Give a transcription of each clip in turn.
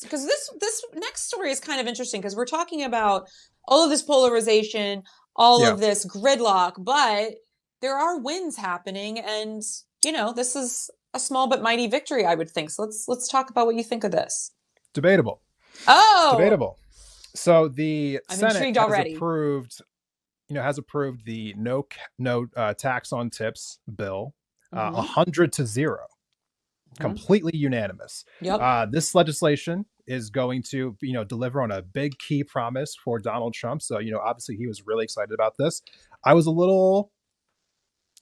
because this next story is kind of interesting because we're talking about all of this polarization, all Yeah, of this gridlock, but there are wins happening, and this is a small but mighty victory, I would think. So let's talk about what you think of this. debatable. Oh, Debatable. So the I'm Senate intrigued already. has approved the no tax on tips bill, Mm-hmm. 100-0, Mm-hmm. completely unanimous. Yep. This legislation is going to deliver on a big key promise for Donald Trump. So obviously he was really excited about this. I was a little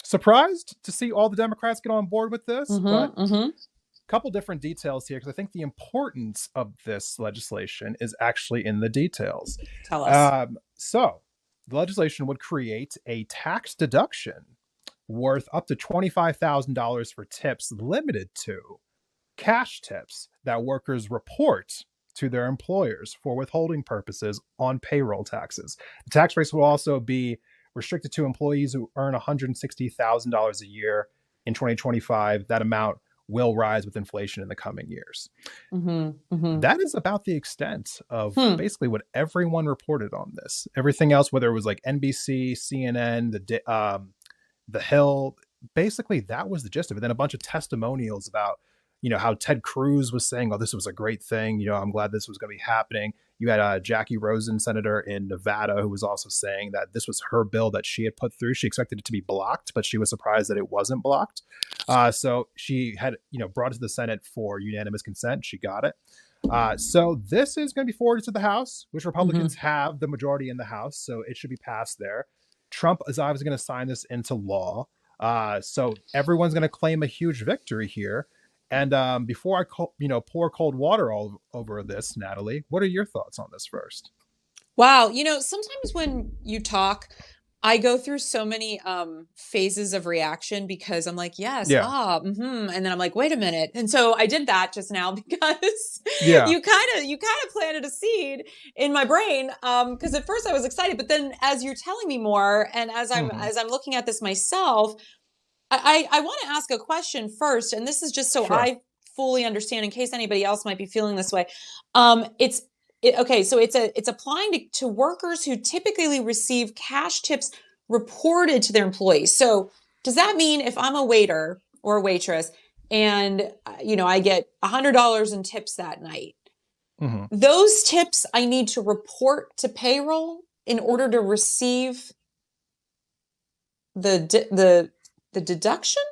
surprised to see all the Democrats get on board with this, but Mm-hmm. Mm-hmm. couple different details here because I think the importance of this legislation is actually in the details. Tell us. So the legislation would create a tax deduction worth up to $25,000 for tips limited to cash tips that workers report to their employers for withholding purposes on payroll taxes. The tax rates will also be restricted to employees who earn $160,000 a year in 2025. That amount will rise with inflation in the coming years. Mm-hmm. Mm-hmm. That is about the extent of Hmm. basically what everyone reported on this. Everything else, whether it was like NBC, CNN, the Hill, basically that was the gist of it. Then a bunch of testimonials about how Ted Cruz was saying, "Oh, this was a great thing. I'm glad this was going to be happening." You had Jackie Rosen, senator in Nevada, who was also saying that this was her bill that she had put through. She expected it to be blocked, but she was surprised that it wasn't blocked. So she had brought it to the Senate for unanimous consent. She got it. So this is going to be forwarded to the House, which Mm-hmm. Republicans have the majority in the House, so it should be passed there. Trump is obviously going to sign this into law. So everyone's going to claim a huge victory here. And before I pour cold water all over this, Natalie, what are your thoughts on this first? Wow. Sometimes when you talk, I go through so many phases of reaction because I'm like, yes, Yeah, and then I'm like, wait a minute. And so I did that just now because yeah, you kind of planted a seed in my brain. Because at first I was excited, but then as you're telling me more, and as I'm hmm, as I'm looking at this myself, I want to ask a question first, and this is just so sure. I fully understand in case anybody else might be feeling this way. It's okay, so it's applying to workers who typically receive cash tips reported to their employees. So does that mean if I'm a waiter or a waitress and I get $100 in tips that night, Hmm. those tips I need to report to payroll in order to receive the deduction?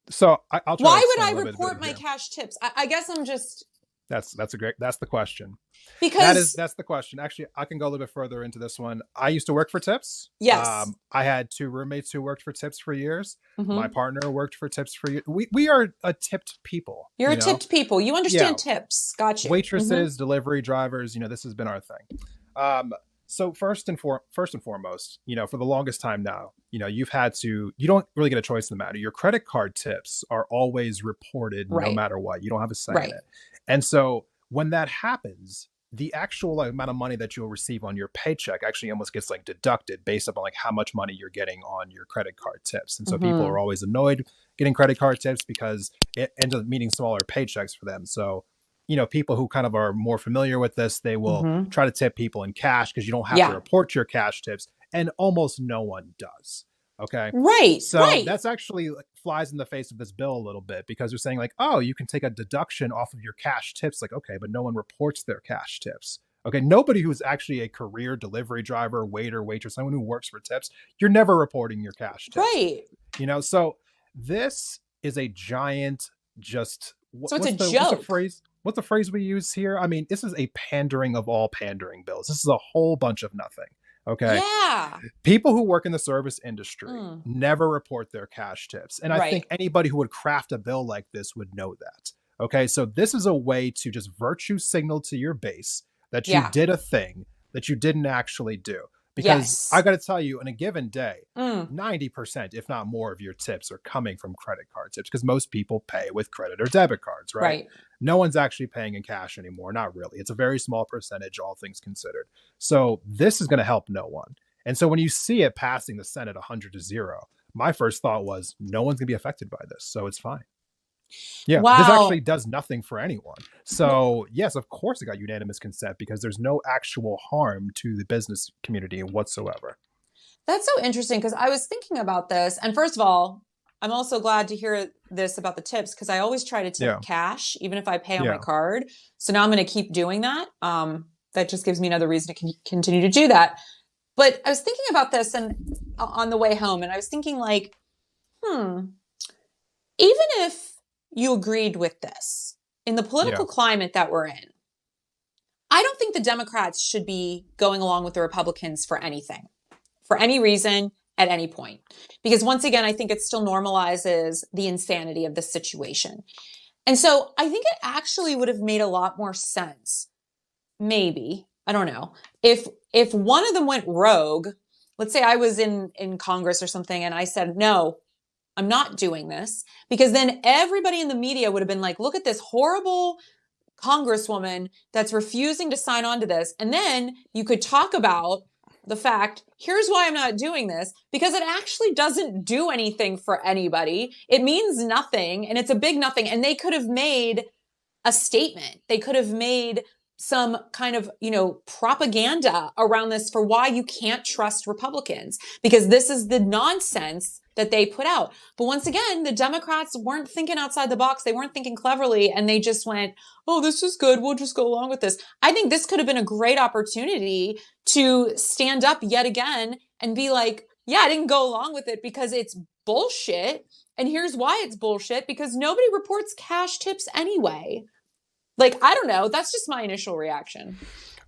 So I'll try to Why would explain I a little bit report my here. cash tips? I guess I'm just That's the question. because That's the question. Actually, I can go a little bit further into this one. I used to work for tips. yes. I had two roommates who worked for tips for years. My Hmm. partner worked for tips for years. We are a tipped people, You're a tipped people. You Yeah, understand tips. Got you. Hmm. waitresses, delivery drivers, this has been our thing. So first and foremost, for the longest time now, you don't really get a choice in the matter. Your credit card tips are always reported no Right. matter what. You don't have a say in Right. it. And so when that happens, the actual amount of money that you'll receive on your paycheck actually almost gets like deducted based upon like how much money you're getting on your credit card tips. And so people are Hmm. always annoyed getting credit card tips because it ends up meaning smaller paychecks for them. So people who kind of are more familiar with this, they will Hmm. try to tip people in cash because you don't have to Yeah. report your cash tips, and almost no one does. Okay. Right. So Right. that's actually like, flies in the face of this bill a little bit because they're saying, like, oh, you can take a deduction off of your cash tips. Like, okay, but no one reports their cash tips. Okay. Nobody who's actually a career delivery driver, waiter, waitress, someone who works for tips, you're never reporting your cash tips. Right. So this is a giant just So it's a what's the joke. phrase we use here? I mean, this is a pandering of all pandering bills. This is a whole bunch of nothing. Okay. Yeah. People who work in the service industry Mm. never report their cash tips. And I think Right. anybody who would craft a bill like this would know that. Okay. So this is a way to just virtue signal to your base that you Yeah. did a thing that you didn't actually do. Because I Yes. got to tell you, in a given day, Mm. 90%, if not more, of your tips are coming from credit card tips because most people pay with credit or debit cards, right? Right. No one's actually paying in cash anymore. Not really. It's a very small percentage, all things considered. So this is going to help no one. And so when you see it passing the Senate 100-0, my first thought was no one's going to be affected by this. So it's fine. Yeah, this actually Wow. does nothing for anyone. Well, So, yes, of course it got unanimous consent because there's no actual harm to the business community whatsoever. that's so interesting because I was thinking about this. And first of all, I'm also glad to hear this about the tips because I always try to tip Yeah, cash, even if I pay on my yeah, card. So now I'm going to keep doing that. That just gives me another reason to continue to do that. But I was thinking about this and on the way home, and I was thinking like, hmm, even if you agreed with this in the yeah. political climate that we're in, I don't think the Democrats should be going along with the Republicans for anything, for any reason, at any point. Because once again, I think it still normalizes the insanity of the situation. And so I think it actually would have made a lot more sense, maybe, I don't know, if one of them went rogue. Let's say I was in Congress or something and I said, no, I'm not doing this, because then everybody in the media would have been like, look at this horrible congresswoman that's refusing to sign on to this. And then you could talk about the fact, here's why I'm not doing this, because it actually doesn't do anything for anybody. It means nothing, and it's a big nothing. And they could have made a statement. They could have made some kind of, propaganda around this for why you can't trust Republicans, because this is the nonsense that they put out. But once again, the Democrats weren't thinking outside the box. They weren't thinking cleverly, and they just went, oh, this is good. We'll just go along with this. I think this could have been a great opportunity to stand up yet again and be like, yeah, I didn't go along with it because it's bullshit. And here's why it's bullshit, because nobody reports cash tips anyway. Like, I don't know. That's just my initial reaction.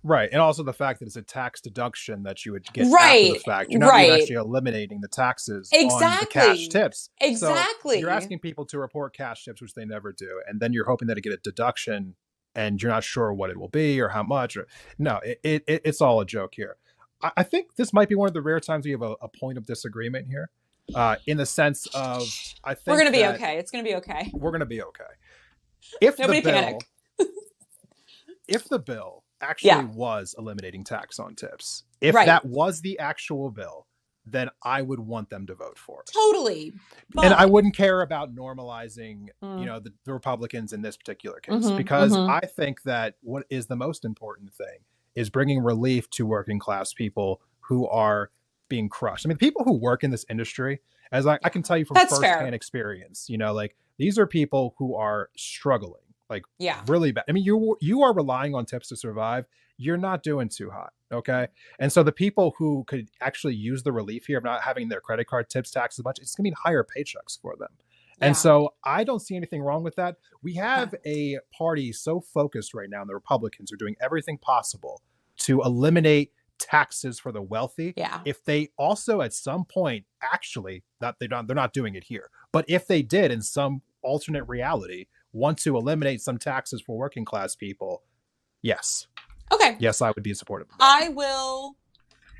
Right. And also the fact that it's a tax deduction that you would get after the Right. fact. You're not even Right. actually eliminating the taxes on the cash Exactly. tips. So you're Exactly. asking people to report cash tips, which they never do. And then you're hoping that they get a deduction and you're not sure what it will be or how much. Or no, it's all a joke here. I think this might be one of the rare times we have a point of disagreement here, in the sense of I We're think going to be that okay. It's going to be okay. we're going to be okay. If the Nobody bill panic. if the bill actually Yeah. was eliminating tax on tips, if Right. that was the actual bill, then I would want them to vote for it. Totally. And I But, wouldn't care about normalizing, mm, the Republicans in this particular case, mm-hmm, because mm-hmm. I think that what is the most important thing is bringing relief to working class people who are being crushed. I mean, people who work in this industry, as I can tell you from That's fair. firsthand experience, like these are people who are struggling, like Yeah. really bad. I mean, you are relying on tips to survive. You're not doing too hot, okay? And so the people who could actually use the relief here of not having their credit card tips taxed as much, it's going to mean higher paychecks for them. And Yeah. so I don't see anything wrong with that. We Okay. have a party so focused right now, and the Republicans are doing everything possible to eliminate taxes for the wealthy. Yeah. If they also at some point actually, not they're not doing it here, but if they did in some alternate reality want to eliminate some taxes for working class people, yes. Okay. Yes, I would be supportive of that. I will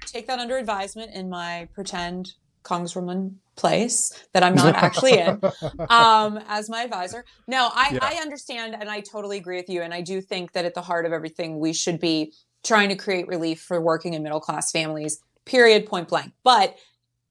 take that under advisement in my pretend congresswoman place that I'm not actually in, as my advisor. No, Yeah. I understand and I totally agree with you. And I do think that at the heart of everything, we should be trying to create relief for working and middle class families, period, point blank. But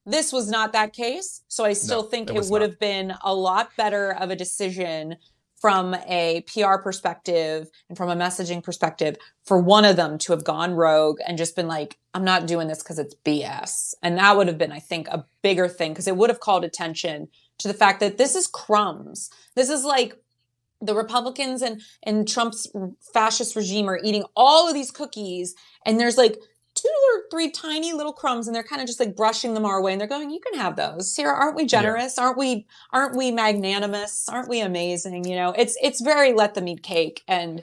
this was not that case. So I still No, think it it was would not. have been a lot better of a decision from a PR perspective and from a messaging perspective for one of them to have gone rogue and just been like, I'm not doing this because it's BS. And that would have been, I think, a bigger thing because it would have called attention to the fact that this is crumbs. This is like the Republicans and Trump's fascist regime are eating all of these cookies, and there's like 2 or 3 tiny little crumbs, and they're kind of just like brushing them our way, and they're going, you can have those. Sarah, aren't we Yeah. generous? Aren't we magnanimous? Aren't we amazing? It's very let them eat cake, and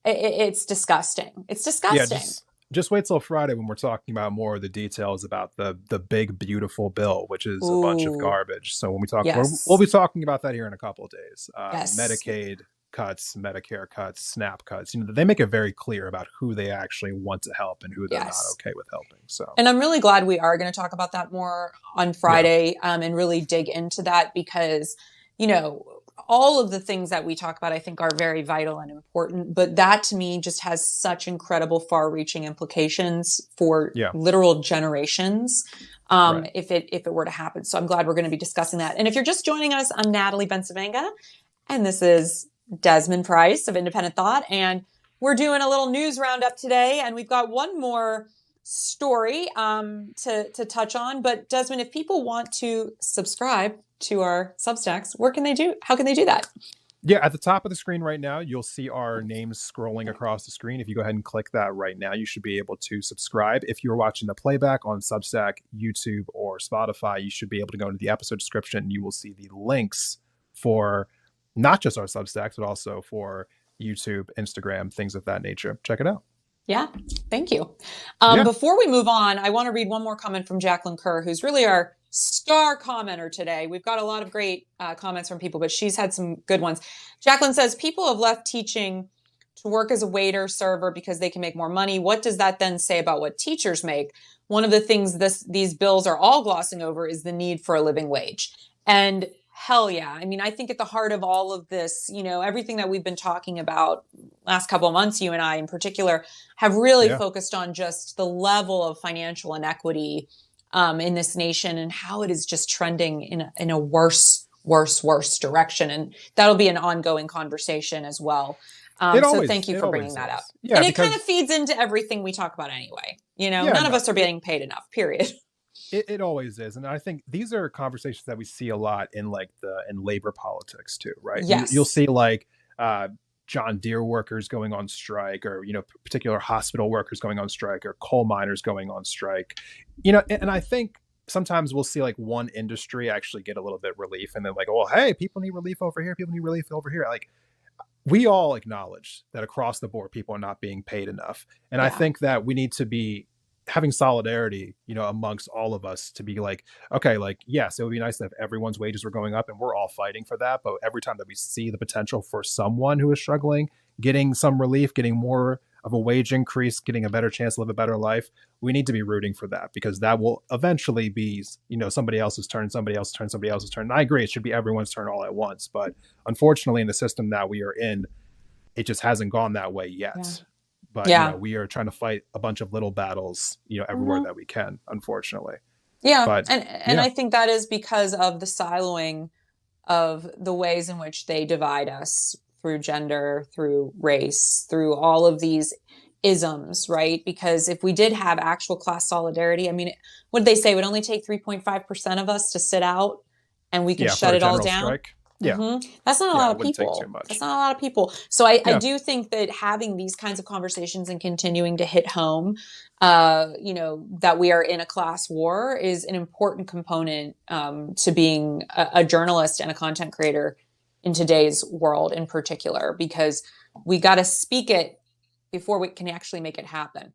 it's disgusting. It's Yeah, disgusting. just wait till Friday when we're talking about more of the details about the big beautiful bill, which is a bunch of Ooh, garbage. So when we talk, we'll yes. be talking about that here in a couple of days. Yes. Medicaid cuts, Medicare cuts, SNAP cuts. They make it very clear about who they actually want to help and who they're not Yes. okay with helping. So And I'm really glad we are going to talk about that more on yeah, Friday, and really dig into that because, all of the things that we talk about, I think, are very vital and important. But that to me just has such incredible far reaching implications for yeah, literal generations. right. If it were to happen. So I'm glad we're going to be discussing that. And if you're just joining us, I'm Natalie Bencivenga. And this is Desmond Price of Independent Thought. And we're doing a little news roundup today. And we've got one more story to touch on. But Desmond, if people want to subscribe to our Substacks, where can they do? How can they do that? Yeah, at the top of the screen right now, you'll see our names scrolling across the screen. If you go ahead and click that right now, you should be able to subscribe. If you're watching the playback on Substack, YouTube, or Spotify, you should be able to go into the episode description and you will see the links for not just our Substacks, but also for YouTube, Instagram, things of that nature. Check it out. Yeah, thank you. Yeah. Before we move on, I want to read one more comment from Jacqueline Kerr, who's really our star commenter today. We've got a lot of great comments from people, but she's had some good ones. Jacqueline says, people have left teaching to work as a waiter, server, because they can make more money. What does that then say about what teachers make? One of the things these bills are all glossing over is the need for a living wage. And hell yeah. I mean, I think at the heart of all of this, everything that we've been talking about last couple of months, you and I in particular, have really focused on just the level of financial inequity in this nation and how it is just trending in a worse direction. And that'll be an ongoing conversation as well. So thank you for bringing that up. Yeah, and it kind of feeds into everything we talk about anyway. None of us are getting paid enough, period. It always is. And I think these are conversations that we see a lot in labor politics too, right? Yes. You'll see John Deere workers going on strike, or, particular hospital workers going on strike, or coal miners going on strike, and I think sometimes we'll see one industry actually get a little bit relief, and then well, hey, people need relief over here. People need relief over here. We all acknowledge that across the board, people are not being paid enough. And I think that we need to be having solidarity, amongst all of us to be okay, yes, it would be nice if everyone's wages were going up, and we're all fighting for that. But every time that we see the potential for someone who is struggling, getting some relief, getting more of a wage increase, getting a better chance to live a better life, we need to be rooting for that, because that will eventually be, somebody else's turn, somebody else's turn, somebody else's turn. And I agree, it should be everyone's turn all at once. But unfortunately, in the system that we are in, it just hasn't gone that way yet. Yeah. But we are trying to fight a bunch of little battles, everywhere that we can, unfortunately. Yeah. But, and I think that is because of the siloing of the ways in which they divide us through gender, through race, through all of these isms, right? Because if we did have actual class solidarity, I mean, what did they say? It would only take 3.5% of us to sit out and we could shut it all down. Strike. Yeah. Mm-hmm. That's not a lot of people. That's not a lot of people. So I do think that having these kinds of conversations and continuing to hit home, that we are in a class war is an important component to being a journalist and a content creator in today's world in particular, because we got to speak it before we can actually make it happen.